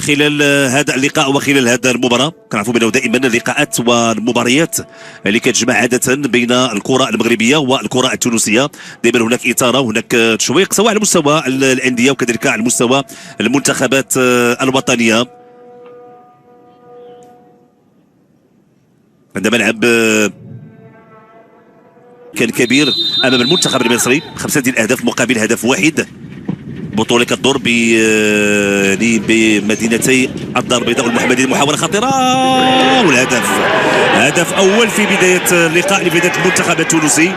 خلال هذا اللقاء وخلال هذا المباراة. كنعرفوا بأنه دائما اللقاءات والمباريات اللي كتجمع عادة بين الكرة المغربية والكرة التونسية دائما هناك إثارة وهناك تشويق سواء على مستوى الأندية وكذلك على مستوى المنتخبات الوطنية. عندما لعب كان كبير امام المنتخب المصري 5 اهداف مقابل هدف واحد. بطولة كتدور بمدينتي الدار البيضاء والمحمدية. محاولة خطيرة والهدف هدف اول في بداية اللقاء لفائدة المنتخب التونسي.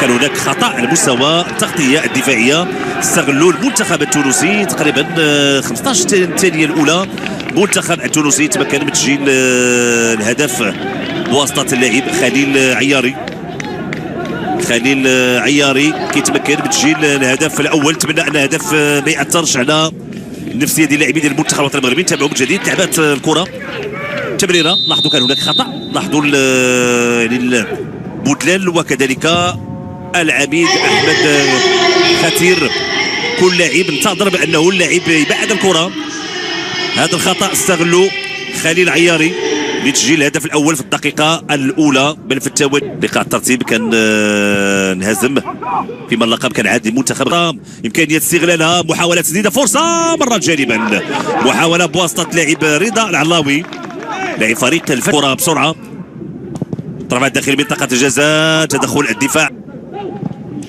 كان هناك خطأ على مستوى التغطية الدفاعية استغلوا المنتخب التونسي تقريبا 15 الثانية الأولى. المنتخب التونسي تمكن من تسجيل الهدف بواسطة اللاعب خليل عياري كيتمكن من تسجيل الهدف الاول. نتمنى ان الهدف ما ياثرش على النفسيه ديال اللاعبين ديال المنتخب الوطني المغربي. نتابعوا من جديد لعبات الكره تمريره. لاحظوا كان هناك خطا. لاحظوا بودلال وكذلك العميد احمد خطير. كل لاعب انتظر بانه اللاعب يبعد الكره. هذا الخطا استغلوا خليل عياري لتسجيل الهدف الاول في الدقيقه الاولى. بل في التوالي لقاء الترتيب كان انهزم فيما اللقب كان عاد المنتخب. امكانيه استغلالها. محاوله تسديده فرصه مرت جانبا. محاوله بواسطه لاعب رضا العلاوي لاعب فريق الكره بسرعه. رفعت داخل منطقه الجزاء. تدخل الدفاع.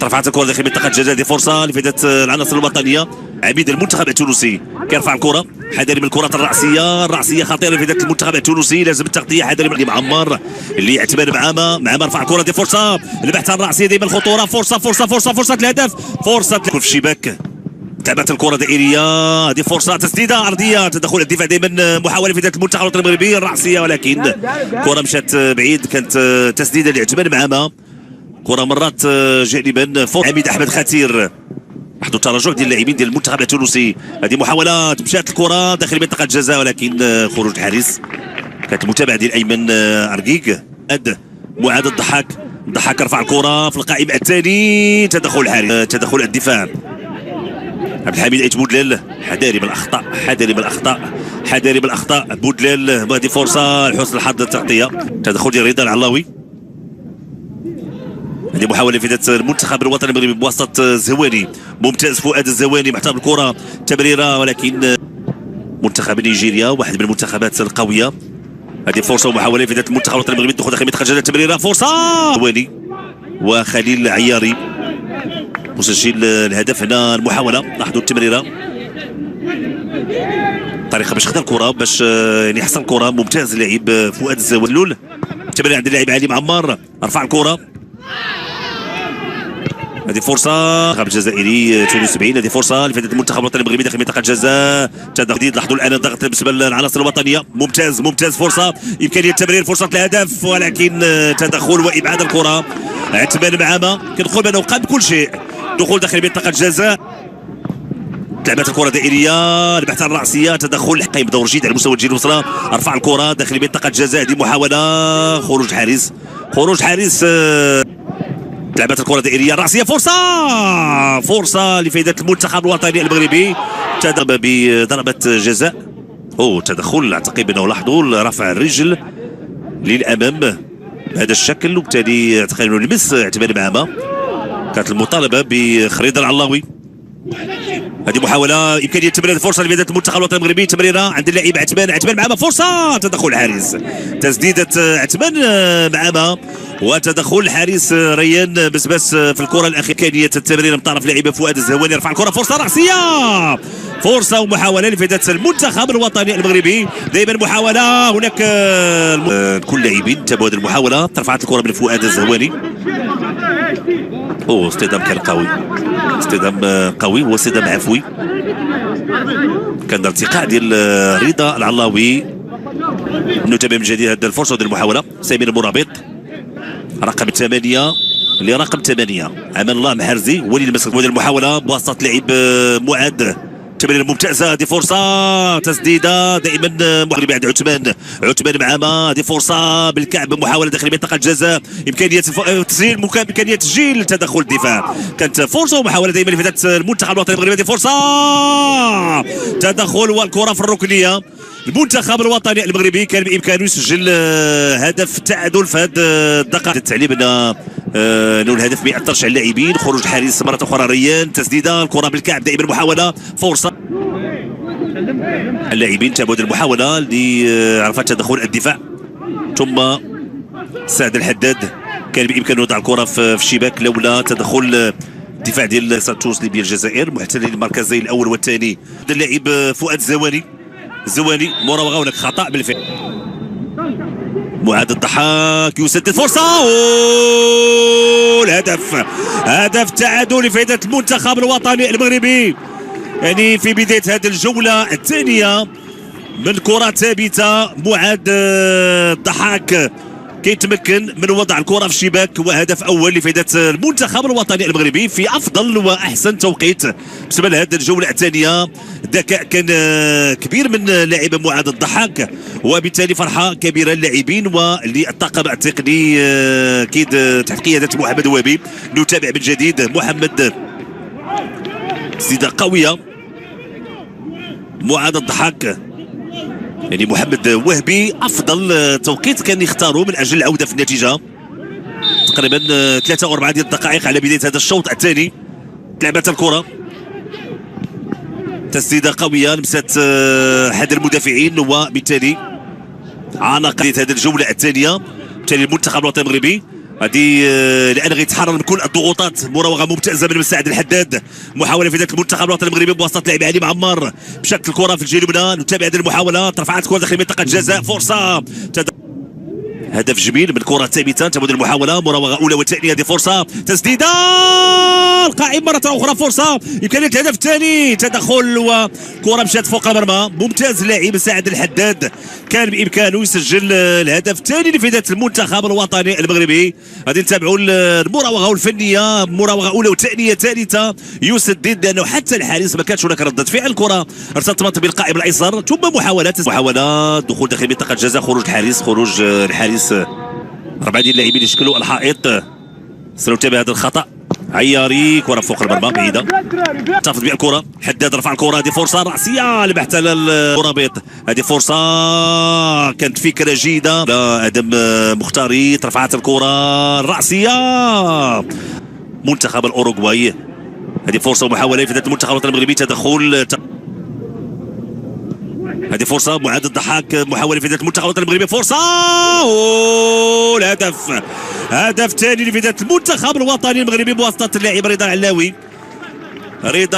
رفعت الكره داخل منطقه الجزاء. هذه فرصه لفائده العناصر الوطنيه. عميد المنتخب التونسي كيرفع الكره. حذري من الكرات الرأسية خطيرة في ذات المنتخب التونسي. لازم التغطية. حذري من معمر اللي اعتمد معمر رفع الكرة. دي فرصة البحث عن الرأسية ديما الخطورة. فرصة الهدف. فرصة في الشباك. تعبت الكرة دائرية. هذه فرصة تسديدة عرضية. تدخل الدفاع دائما. محاولة في ذات المنتخب الوطني المغربي الرأسية ولكن كرة مشات بعيد. كانت تسديدة لاعتماد معمر. كرة مرات جانبا. عميد احمد خطير. لاحظوا التراجع ديال اللاعبين ديال المنتخب التونسي. هذه محاولة مشات الكرة داخل منطقة الجزاء ولكن خروج الحارس. كانت المتابعة ديال ايمن ارقيق. معاذ الضحاك رفع الكرة في القائم الثاني. تدخل الحارس. تدخل الدفاع. عبد الحميد ايت بودلال. حذاري من الاخطاء بودلال. هذه فرصة لحسن الحظ التغطية. تدخل ديال رضا العلاوي. هذه محاولة في ذات المنتخب الوطني المغربي بواسطة الزواني. ممتاز فؤاد الزواني محترم الكرة تمريرة ولكن منتخب نيجيريا واحد من المنتخبات القوية. هذه فرصة ومحاولة في ذات المنتخب الوطني المغربي دخول داخل منطقة الجزاء. تمريرة فرصة زواني وخليل عياري مسجل الهدف. هنا المحاولة. لاحظوا التمريرة طريقة باش خدا الكرة باش يعني حصل الكرة. ممتاز اللاعب فؤاد الزواني. التمريرة عند اللاعب علي معمر. رفع الكرة. هذه فرصة المنتخب الجزائري 72. هذه فرصة لفائدة المنتخب الوطني المغربي داخل منطقة الجزاء. تجديد. لاحظوا الآن الضغط بالنسبة للعناصر الوطنية. ممتاز فرصة. إمكانية تمرير فرصة الهدف ولكن تدخل وإبعاد الكرة. اعتماد معامة كنقول بأنه قام بكل شيء. دخول داخل منطقة الجزاء. لعبات الكرة دائرية. البحث عن الرأسية. تدخل قيم دور جيد على مستوى الجهة اليسرى. رفع الكرة داخل منطقة الجزاء. هذه محاولة. خروج حارس. لعبات الكرة الدائرية الرأسية. فرصة لفائدة المنتخب الوطني المغربي. تضرب بضربة جزاء. تدخل اعتقد انه لاحظوا رفع الرجل للامام بهذا الشكل وبالتالي اعتقد انه لمس اعتماد معامة. كانت المطالبة بخريط العلاوي. هذه محاولة. إمكانية تمرير فرصة لفائدة المنتخب الوطني المغربي. تمريرة عند اللاعب عثمان معامة. فرصة. تدخل الحارس. تسديدة عثمان معامة وتدخل الحارس ريان بسباس في الكرة الأخيرة. إمكانية التمرير من طرف لاعب فؤاد الزهواني. رفع الكرة. فرصة رأسية. فرصة ومحاولة لفائدة المنتخب الوطني المغربي. دائما محاولة. هناك كل لاعبين تابعوا هذه المحاولة. رفعت الكرة من فؤاد الزهواني. اصطدام كان قوي واصطدام عفوي. كان ارتقاء ديال رضا العلاوي. نتابع من جديد هذه الفرصة وديال المحاولة. سمير المرابط رقم 8 امان الله محرزي هو اللي مسك هذه المحاولة بواسطة لاعب معاذ تمريره ممتازه، هذه فرصه تسديده دائما مغربي عند عثمان معاما، هذه فرصه بالكعب، محاوله داخل منطقه الجزاء، امكانيه تسجيل، امكانيه تسجيل، تدخل الدفاع، كانت فرصه ومحاوله دائما لفتاه المنتخب الوطني المغربي، هذه فرصه تدخل والكره في الركنيه. المنتخب الوطني المغربي كان بامكانه يسجل هدف تعادل في هذه الدقائق. التعليم انه الهدف ما ياثرش على اللاعبين. خروج الحارس مره اخرى ريان، تسديده، الكره بالكعب، دائما محاوله، فرصه. اللاعبين تابعوا المحاوله اللي عرفت تدخل الدفاع، ثم سعد الحداد كان بامكانه يضع الكره في الشباك لولا تدخل الدفاع ديال سانتوس ليبيا الجزائر، محتلين المركزين الاول والثاني. اللاعب فؤاد الزواني مراوغه، هناك خطا بالفعل. معاذ الضحاك يسدد، فرصه، هدف تعادل لفائده المنتخب الوطني المغربي. يعني في بدايه هذه الجوله الثانيه من كره ثابته، معاذ الضحاك كيتمكن من وضع الكره في الشباك، وهدف اول لفائده المنتخب الوطني المغربي في افضل واحسن توقيت بالنسبه لهذه الجوله الثانيه. ذكاء كان كبير من لاعب معاذ الضحاك، وبالتالي فرحه كبيره للاعبين وللطاقم التقني اكيد تحت قياده محمد وهبي. نتابع من جديد محمد، سيده قويه، معاذ الضحاك، يعني محمد وهبي افضل توقيت كان يختاره من اجل العوده في النتيجه. تقريبا 3 او 4 ديال الدقائق على بدايه هذا الشوط الثاني، لعبت الكره، تسديده قويه لمست احد المدافعين، وبالتالي عانق هذه الجوله الثانيه. بالتالي المنتخب الوطني المغربي هذه الان غيتحرر من كل الضغوطات. مراوغه ممتازه من مساعد الحداد، محاوله في ذات المنتخب الوطني المغربي بواسطه لاعب علي معمر، مشات الكره في الجهه اليمنى. نتابع هذه المحاوله، رفعت الكره داخل منطقه الجزاء، فرصه، هدف جميل من كره ثابته. تبدو المحاوله، مراوغه اولى وثانيه، هذه فرصه، تسديده، القائم مره اخرى، فرصه، امكانيه الهدف الثاني، تدخل وكره مشات فوق المرمى. ممتاز اللاعب سعد الحداد، كان بامكانه يسجل الهدف الثاني لفائده المنتخب الوطني المغربي. غادي نتابعوا المراوغه الفنيه، مراوغه اولى وثانيه ثالثه، يسدد لانه حتى الحارس ما كانش هناك رده فعل. الكره ارتطمت بالقائم الايسر، ثم محاوله دخول داخل منطقه الجزاء، خروج الحارس 4 ديال اللاعبين يشكلوا الحائط. سنتابع هذا الخطا. عياري، كره فوق المرمى بعيده، احتفظ بها الكره، حداد رفع الكره، هذه فرصه راسيه لبحث على الرابط، هذه فرصه كانت فكره جيده، لا ادم مختاري، رفعت الكره الراسيه، منتخب الاوروغواي، هذه فرصه ومحاوله لفائده المنتخب الوطني المغربي، تدخل، هذه فرصه، معاذ الضحاك، محاوله لفائده المنتخب الوطني المغربي، فرصه، الهدف، هدف ثاني لفائده المنتخب الوطني المغربي بواسطه اللاعب رضا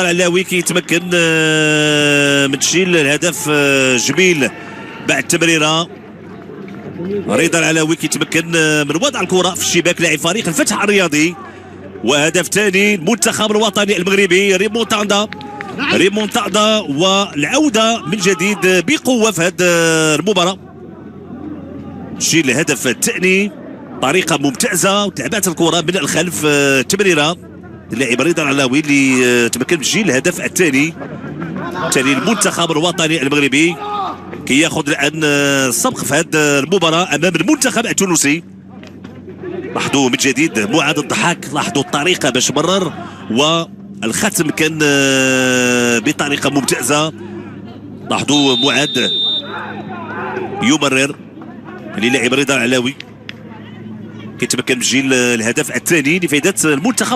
العلاوي كيتمكن من تسجيل الهدف جميل بعد التمريره. رضا العلاوي كيتمكن من وضع الكره في الشباك، لاعب فريق الفتح الرياضي، وهدف ثاني المنتخب الوطني المغربي. ريمونتادا والعوده من جديد بقوه في هذه المباراه. تسجيل الهدف الثاني طريقه ممتازه، وتلعبات الكره من الخلف، تمريره اللاعب رضا العلاوي اللي تمكن من تسجيل الهدف الثاني. بالتالي المنتخب الوطني المغربي كياخذ الان السبق في هذه المباراه امام المنتخب التونسي. لاحظوا من جديد معاذ الضحاك، لاحظوا الطريقه باش مرر، والختم كان بطريقه ممتازه. لاحظوا معاذ يمرر للاعب رضا العلاوي، كيتمكن من تسجيل الهدف الثاني لفائده المنتخب.